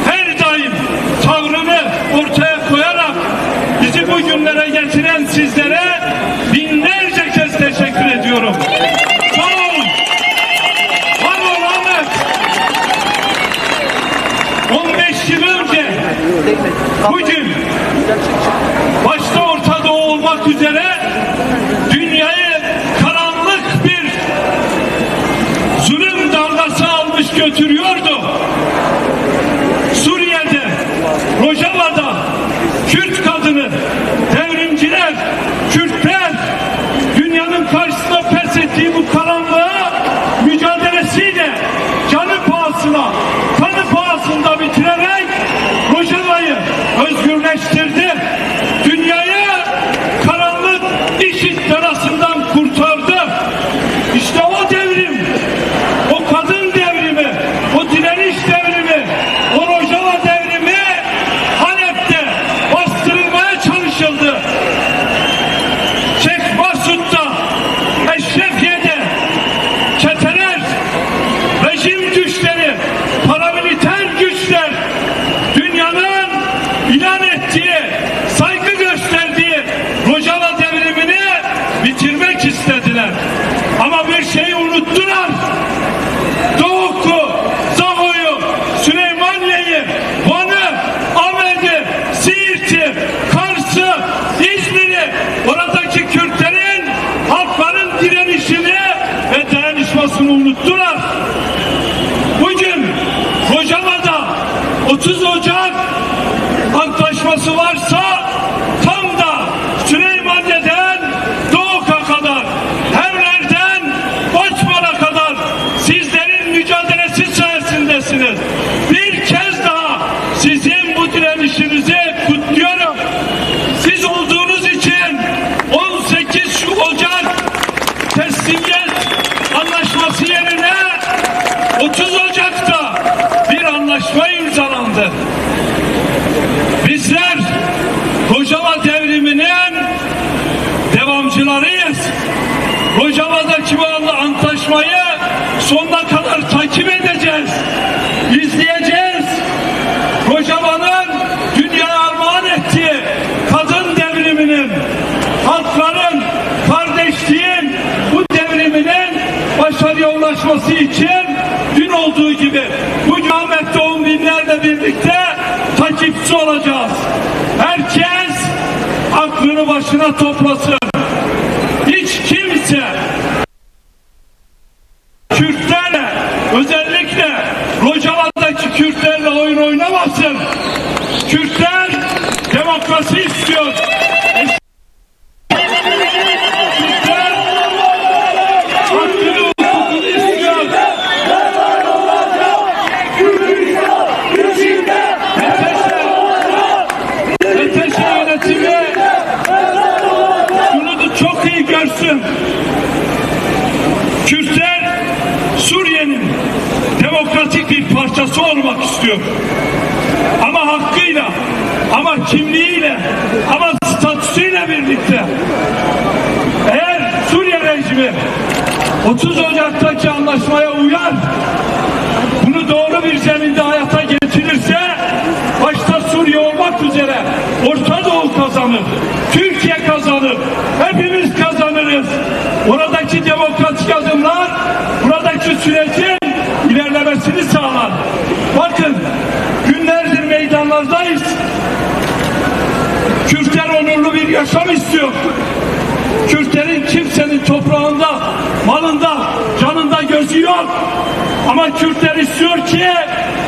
her daim tavrını ortaya koyarak bizi bu günlere getiren sizlere binlerce kez teşekkür ediyorum. Sağ olun. Var ol Ahmet. 15 yıl önce bugün başta Orta Doğu olmak üzere dünyayı karanlık bir zulüm dalgası almış götürüyordu. Suriye'de, Rojava'da Kürt kadını, devrimciler, Kürtler dünyanın karşısında pes ettiği bu karanlığa mücadelesiyle canı pahasına, kanı pahasında bitirerek Rojava'yı özgürleştirdi. Dünyayı karanlık IŞİD arasından kurtardı. İşte o devrim, o kadın devrimi, o direniş devrimi, o Rojava devrimi Halep'te bastırılmaya çalışıldı. Şeyh Masud'da, Eşrefiye'de çeteler, rejim güçleri, paramiliter güçler dünyanın ilan ettiği, saygı gösterdiği Rojava devrimini bitirmek istediler. Ama bir şeyi unuttular. Doğuk'u, Zaho'yu, Süleymaniye'yi, Van'ı, Ahmet'i, Siirt'i, Kars'ı, İzmir'i, oradaki Kürtlerin, halkların direnişini ve dayanışmasını unuttular. Bugün Rojava'da 30 Ocak antlaşması varsa tam da Süleymaniye'den Doğuk'a kadar, Hevler'den Koçman'a kadar sizlerin mücadelesi sayesindesiniz. Bir kez daha sizin bu direnişinizi kutluyorum. Siz olduğunuz için 18 Ocak teslimiyet anlaşması yerine 30 Ocak'ta bir anlaşma imzalandı. Bizler Rojava devriminin devamcılarıyız. Rojava'daki bu antlaşmayı sonuna kadar takip edeceğiz, izleyeceğiz. Rojava'nın dünyaya armağan ettiği kadın devriminin, halkların, kardeşliğin bu devriminin başarıya ulaşması için dün olduğu gibi bugün Ahmet'te on binlerle birlikte takipçi olacağız. Herkes aklını başına toplasın. Hiç kimse Kürtlerle, özellikle Rojava'daki Kürtlerle oyun oynamasın. Kürtler demokrasi istiyor. Kürtler hakkını, hukukunu istiyor. Ateşe yönetimi bunu da çok iyi görsün. Kürtler Suriye'nin demokratik bir parçası olmak istiyor. Ama hakkıyla, ama kimliğiyle, ama statüsüyle birlikte. Eğer Suriye rejimi 30 Ocak'taki anlaşmaya uyar, bunu doğru bir zeminde hayata getirirse, başta Suriye olmak üzere Orta Doğu kazanır, Türkiye kazanır, hepimiz kazanırız. Oradaki demokratik adımlar buradaki sürecin ilerlemesini sağlar. Bakın, günlerdir meydanlardayız. Kürtler onurlu bir yaşam istiyor. Kürtlerin kimsenin toprağında, malında, canında gözü yok. Ama Kürtler istiyor ki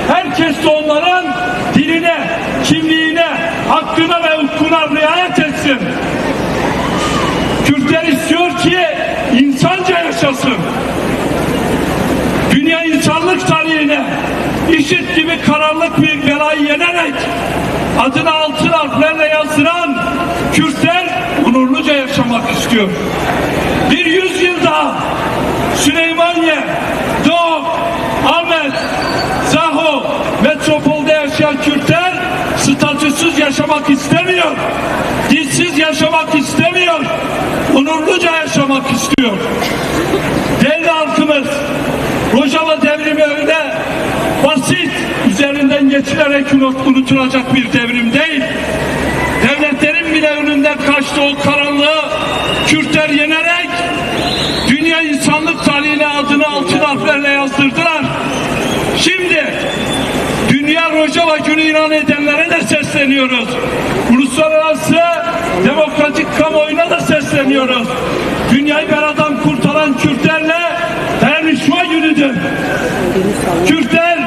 herkes de onların diline, kimliğine, hakkına ve hukukuna riayet etsin. Kürtler istiyor ki insanca yaşasın. Dünya insanlık tarihine IŞİD gibi karanlık bir belayı yenerek adını altın harflerle yazdıran Kürtler onurluca yaşamak istiyor. Bir 100 yıl daha Süleymaniye, Doğu, Ahmet, Zaho metropolde yaşayan Kürtler statüsüz yaşamak istemiyor. Dilsiz yaşamak istemiyor. Onurluca yaşamak istiyor. Değerli halkımız, Rojava devrimi öyle basit, üzerinden geçilerek unutulacak bir devrim değil. Devletlerin bile önünden kaçtı o karanlığı Kürtler yenerek dünya insanlık tarihine adını altın harflerle yazdırdılar. Şimdi Dünya Rojava Günü ilan edenlere de sesleniyoruz. Uluslararası demokratik kamuoyuna da sesleniyoruz. Dünyayı beladan kurtaran Kürtlerle dayanışma günüdür. Kürtler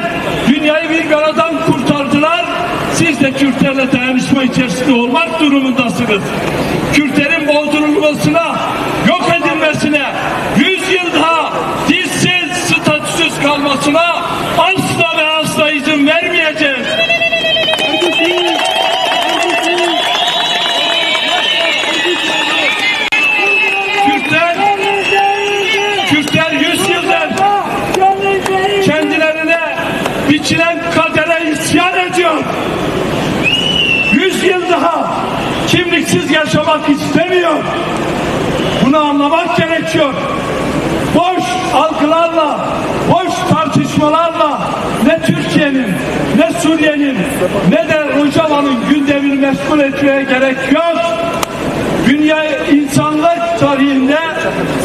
dünyayı bir beladan kurtardılar. Siz de Kürtlerle dayanışma içerisinde olmak durumundasınız. Kürtlerin bozdurulmasına, yok edilmesine, 100 yıl daha dizsiz, statüsüz kalmasına asla ve asla izin vermeyeceğiz. Kürtler 100 yıldır kendilerine biçilen kadere isyan ediyor. 100 yıl daha kimliksiz yaşamak istemiyor. Bunu anlamak gerekiyor. Boş algılarla, boş tartışmalarla ne Türkiye'nin, ne Suriye'nin, ne de Rojava'nın gündemini meşgul etmeye gerek yok. Dünya insanlık tarihinde,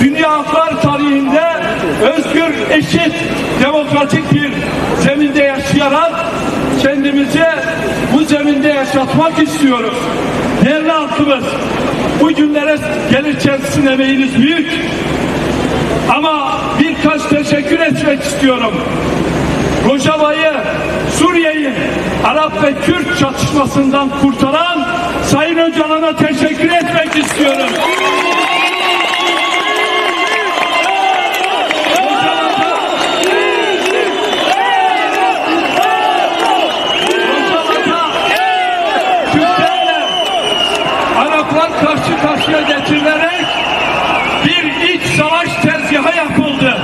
dünya haklar tarihinde özgür, eşit, demokratik bir zeminde yaşayarak kendimizi bu zeminde yaşatmak istiyoruz. Değerli halkımız, bu günlere gelirken sizin emeğiniz büyük. Ama birkaç teşekkür etmek istiyorum. Rojava'yı, Suriye'yi Arap ve Kürt çatışmasından kurtaran Sayın Öcalan'a teşekkür etmek istiyorum. Kürtlerle Araplar karşı karşıya getirilerek bir iç savaş tezgahı yapıldı.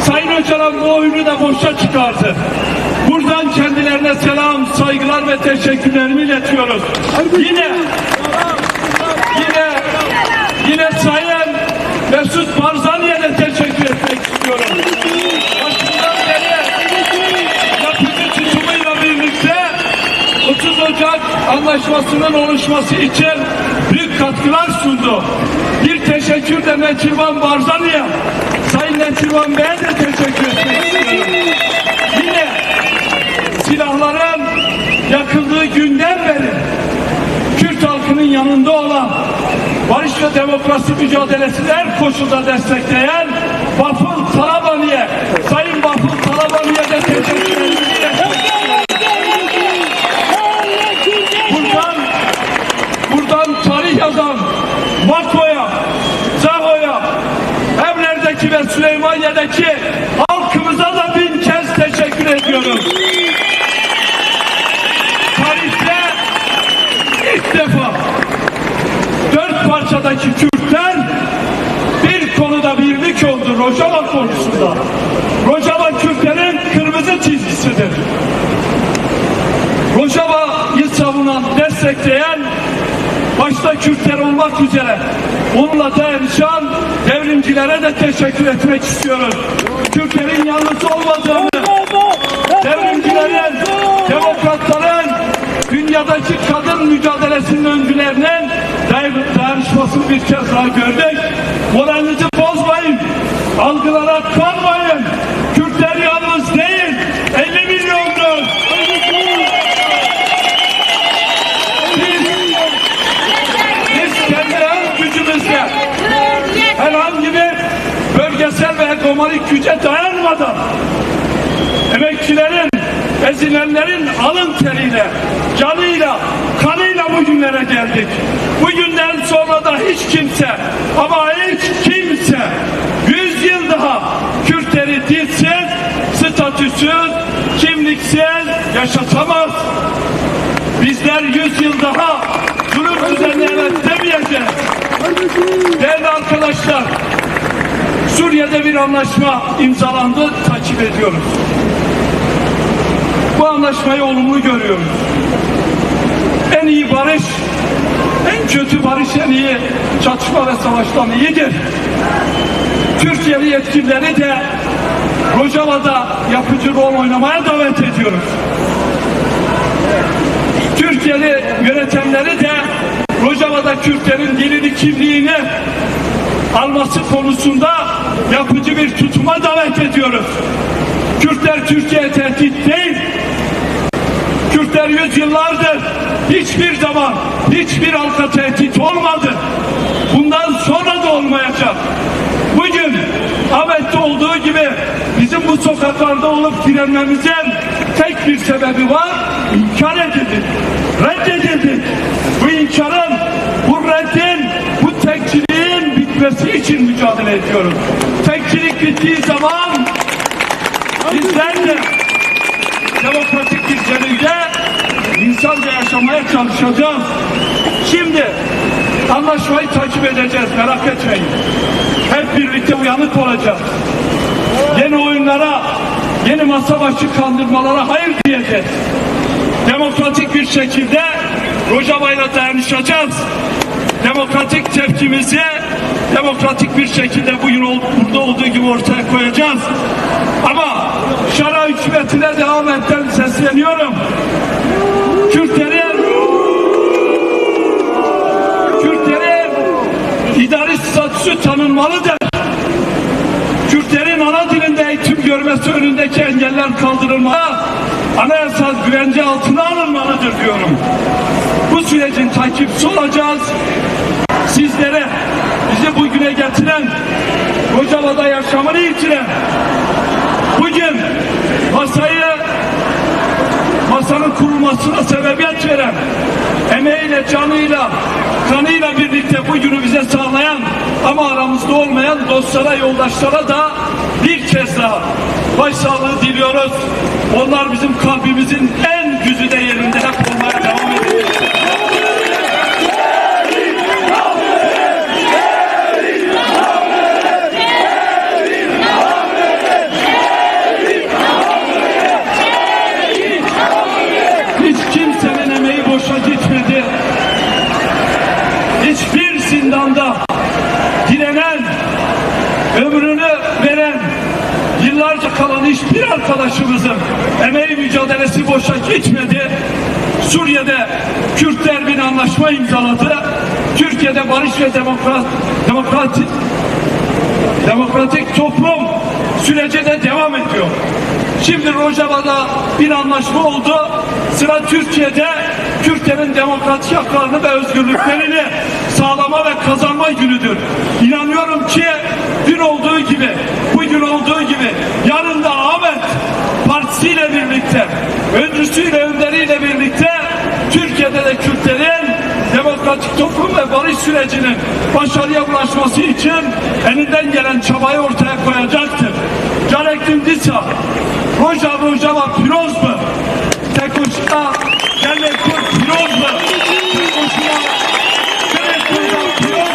Sayın Öcalan bu oyunu da boşa çıkardı. Buradan kendilerine selam, saygılar ve teşekkürlerimi iletiyoruz. Yine Sayın Mesut Barzani'ye de teşekkür etmek istiyorum. Başından beri yapıcı tutumuyla birlikte 30 Ocak Anlaşması'nın oluşması için büyük katkılar sundu. Bir teşekkür de Neçirvan Barzani'ye, Sayın Neçirvan Bey'e de teşekkür etmek istiyorum. Yine silahların yakıldığı günden beri Kürt halkının yanında olan, barış ve demokrasi mücadelesini her koşulda destekleyen Bafıl Talabani'ye, Sayın Bafıl Talabani'ye de teşekkür ederim. Buradan tarih yazan Mako'ya, Zaho'ya, Evler'deki ve Süleymaniye'deki halkımıza da 1000 kez teşekkür ediyorum. Tarihte ilk defa 4 parçadaki Kürtler bir konuda birlik oldu, Rojava konusunda. Rojava Kürtlerin kırmızı çizgisidir. Rojava'yı savunan, destekleyen, başta Kürtler olmak üzere onunla dayanışan devrimcilere de teşekkür etmek istiyoruz. Kürtlerin yalnız olmadığını, devrimcilerin, demokratların, dünyadaki kadın mücadelesinin öncülerinin dayanışmasını bir kez daha gördük. Moralinizi bozmayın, algılara kanmayın. Kürtler yalnız değil, 50 milyondur. Biz kendi el gücümüzle herhangi bir bölgesel ve hegemonik güce dayanmadan emekçilerin, ezilenlerin alın teriyle, canıyla, kanıyla bugünlere geldik. Bugünden sonra da hiç kimse, ama hiç kimse 100 yıl daha Kürtleri dilsiz, statüsüz, kimliksiz yaşatamaz. Bizler 100 yıl daha zulüm düzenine evet demeyeceğiz. Değerli arkadaşlar, Suriye'de bir anlaşma imzalandı, takip ediyoruz. Bu anlaşmayı olumlu görüyoruz. En iyi barış, en kötü barış en iyi çatışma ve savaştan iyidir. Türkiye'li yetkilileri de Rojava'da yapıcı rol oynamaya davet ediyoruz. Kürtlerin dilini, kimliğini alması konusunda yapıcı bir tutuma davet ediyoruz. Kürtler Türkiye tehdit değil. Kürtler yüzyıllardır hiçbir zaman hiçbir halka tehdit olmadı. Bundan sonra da olmayacak. Bugün Ahmet'te olduğu gibi bizim bu sokaklarda olup direnmemizin tek bir sebebi var. İnkar edildik. Reddedildik. Bu inkarın, bu reddin, bu tekçiliğin bitmesi için mücadele ediyoruz. Tekçilik bittiği zaman bizler de demokratik bir zeminde insanca yaşamaya çalışacağız. Şimdi anlaşmayı takip edeceğiz, merak etmeyin. Hep birlikte uyanık olacağız. Yeni oyunlara, yeni masa başı kandırmalara hayır diyeceğiz. Demokratik bir şekilde Rojava'yla dayanışacağız. Demokratik tepkimizi demokratik bir şekilde bugün burada olduğu gibi ortaya koyacağız. Ama şara hükümetine devam etten sesleniyorum. Kürtlerin idari statüsü tanınmalıdır. Kürtlerin ana dilinde eğitim görmesi önündeki engeller kaldırılmalı, anayasal güvence altına alınmalıdır diyorum. Bu sürecin takipçisi olacağız. Sizlere, bizi bugüne getiren, Rojava'da yaşamını yitiren, bugün masanın kurulmasına sebebiyet veren, emeğiyle, canıyla, kanıyla birlikte bugünü bize sağlayan ama aramızda olmayan dostlara, yoldaşlara da bir kez daha başsağlığı diliyoruz. Onlar bizim kalbimizin en güzide yerinde hep olmaya devam ediyor. Hiçbir zindanda direnen, ömrünü veren, yıllarca kalan hiçbir arkadaşımızın emeği mücadelesi boşa gitmedi. Suriye'de Kürtler bir anlaşma imzaladı. Türkiye'de barış ve demokratik toplum sürece de devam ediyor. Şimdi Rojava'da bir anlaşma oldu. Sıra Türkiye'de Kürtlerin demokratik haklarını ve özgürlüklerini sağlama ve kazanma günüdür. İnanıyorum ki dün olduğu gibi, bugün olduğu gibi yarın da Ahmet partisiyle birlikte, öncüsüyle, önderiyle birlikte Türkiye'de de Kürtlerin demokratik toplum ve barış sürecinin başarıya ulaşması için elinden gelen çabayı ortaya koyacaktır. Carektin Disa,